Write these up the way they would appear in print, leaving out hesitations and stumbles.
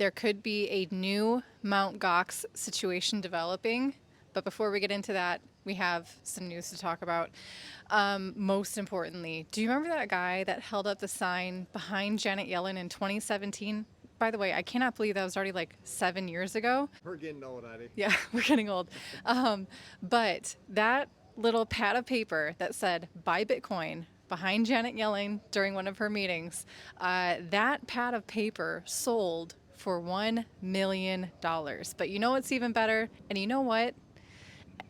there could be a new Mt. Gox situation developing. But before we get into that, we have some news to talk about. Most importantly, do you remember that guy that held up the sign behind Janet Yellen in 2017? By the way, I cannot believe that was already like 7 years ago. We're getting old, Eddie. Yeah, we're getting old. But that little pad of paper that said buy Bitcoin behind Janet Yellen during one of her meetings, that pad of paper sold for $1 million. But you know what's even better? And you know what?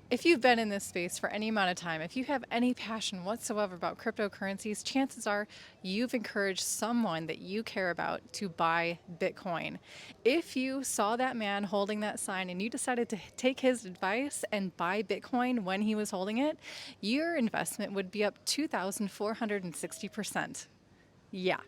If you've been in this space for any amount of time, if you have any passion whatsoever about cryptocurrencies, chances are you've encouraged someone that you care about to buy Bitcoin. If you saw that man holding that sign and you decided to take his advice and buy Bitcoin when he was holding it, your investment would be up 2,460%. Yeah.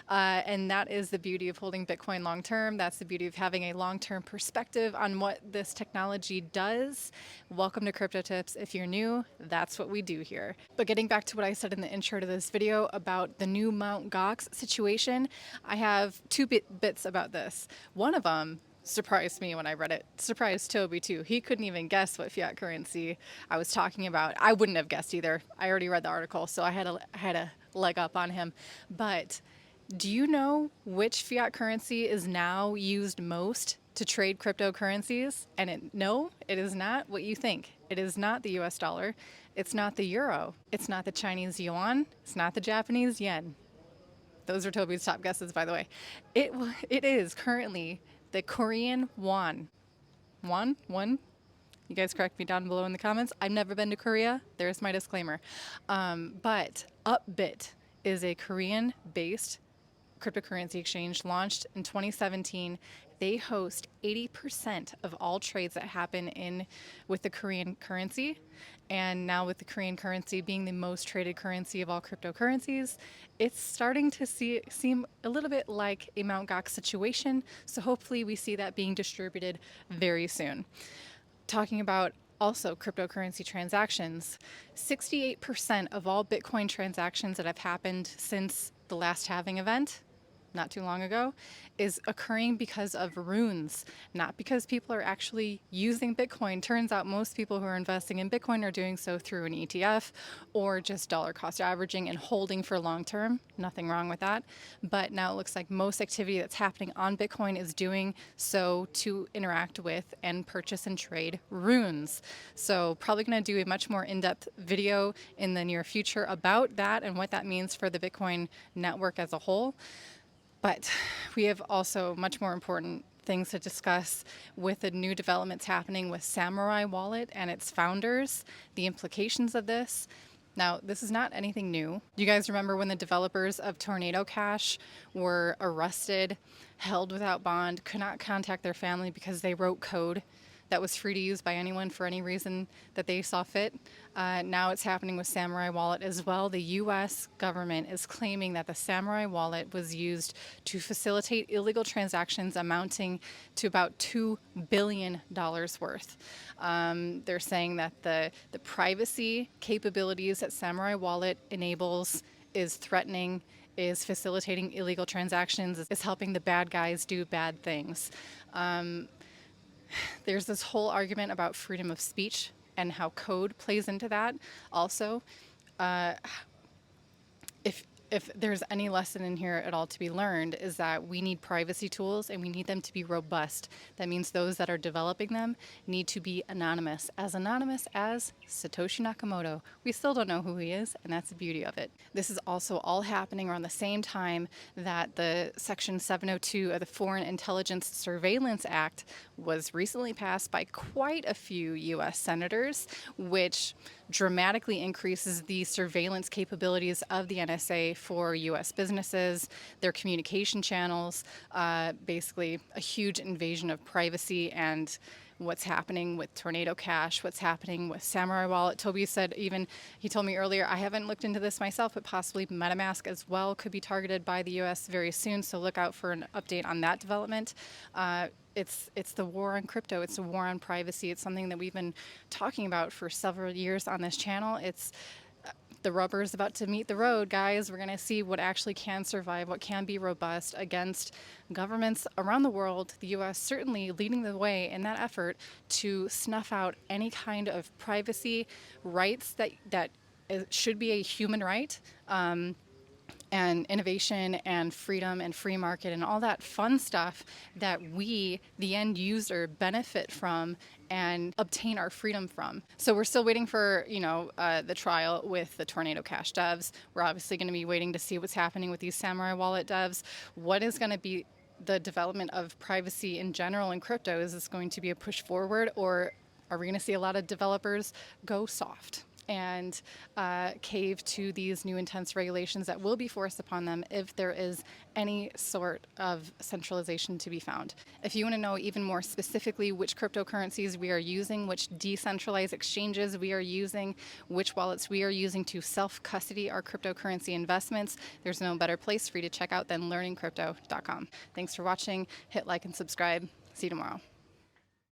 And that is the beauty of holding Bitcoin long term. That's the beauty of having a long term perspective on what this technology does. Welcome to Crypto Tips. If you're new, that's what we do here. But getting back to what I said in the intro to this video about the new Mt. Gox situation, I have two bits about this. One of them surprised me when I read it. Surprised Toby too. He couldn't even guess what fiat currency I was talking about. I wouldn't have guessed either. I already read the article, so I had a leg up on him. But do you know which fiat currency is now used most to trade cryptocurrencies? And no, it is not what you think. It is not the US dollar. It's not the euro. It's not the Chinese yuan. It's not the Japanese yen. Those are Toby's top guesses, by the way. It is currently the Korean won. Won? You guys correct me down below in the comments. I've never been to Korea. There's my disclaimer. But Upbit is a Korean-based cryptocurrency exchange launched in 2017. They host 80% of all trades that happen with the Korean currency. And now with the Korean currency being the most traded currency of all cryptocurrencies, it's starting to seem a little bit like a Mt. Gox situation. So hopefully we see that being distributed very soon. Talking about also cryptocurrency transactions, 68% of all Bitcoin transactions that have happened since the last halving event, not too long ago, is occurring because of runes, not because people are actually using Bitcoin. Turns out most people who are investing in Bitcoin are doing so through an ETF or just dollar cost averaging and holding for long term. Nothing wrong with that. But now it looks like most activity that's happening on Bitcoin is doing so to interact with and purchase and trade runes. So probably going to do a much more in-depth video in the near future about that and what that means for the Bitcoin network as a whole. But we have also much more important things to discuss with the new developments happening with Samurai Wallet and its founders, the implications of this. Now, this is not anything new. You guys remember when the developers of Tornado Cash were arrested, held without bond, could not contact their family because they wrote code that was free to use by anyone for any reason that they saw fit. Now it's happening with Samurai Wallet as well. The US government is claiming that the Samurai Wallet was used to facilitate illegal transactions amounting to about $2 billion worth. They're saying that the privacy capabilities that Samurai Wallet enables is threatening, is facilitating illegal transactions, is helping the bad guys do bad things. There's this whole argument about freedom of speech and how code plays into that also. If there's any lesson in here at all to be learned, is that we need privacy tools and we need them to be robust. That means those that are developing them need to be anonymous as Satoshi Nakamoto. We still don't know who he is, and that's the beauty of it. This is also all happening around the same time that the Section 702 of the Foreign Intelligence Surveillance Act was recently passed by quite a few U.S. senators, which dramatically increases the surveillance capabilities of the NSA for U.S. businesses, their communication channels, basically a huge invasion of privacy and what's happening with Tornado Cash, what's happening with Samurai Wallet. Toby said he told me earlier, I haven't looked into this myself, but possibly MetaMask as well could be targeted by the U.S. very soon, so look out for an update on that development. It's the war on crypto. It's a war on privacy. It's something that we've been talking about for several years on this channel. the rubber is about to meet the road, guys. We're going to see what actually can survive, what can be robust against governments around the world, the US certainly leading the way in that effort to snuff out any kind of privacy rights that should be a human right. And innovation and freedom and free market and all that fun stuff that we, the end user, benefit from and obtain our freedom from. So we're still waiting for, the trial with the Tornado Cash devs. We're obviously going to be waiting to see what's happening with these Samurai Wallet devs. What is going to be the development of privacy in general in crypto? Is this going to be a push forward, or are we going to see a lot of developers go soft and cave to these new intense regulations that will be forced upon them if there is any sort of centralization to be found? If you want to know even more specifically which cryptocurrencies we are using, which decentralized exchanges we are using, which wallets we are using to self-custody our cryptocurrency investments, there's no better place for you to check out than learningcrypto.com. Thanks for watching. Hit like and subscribe. See you tomorrow.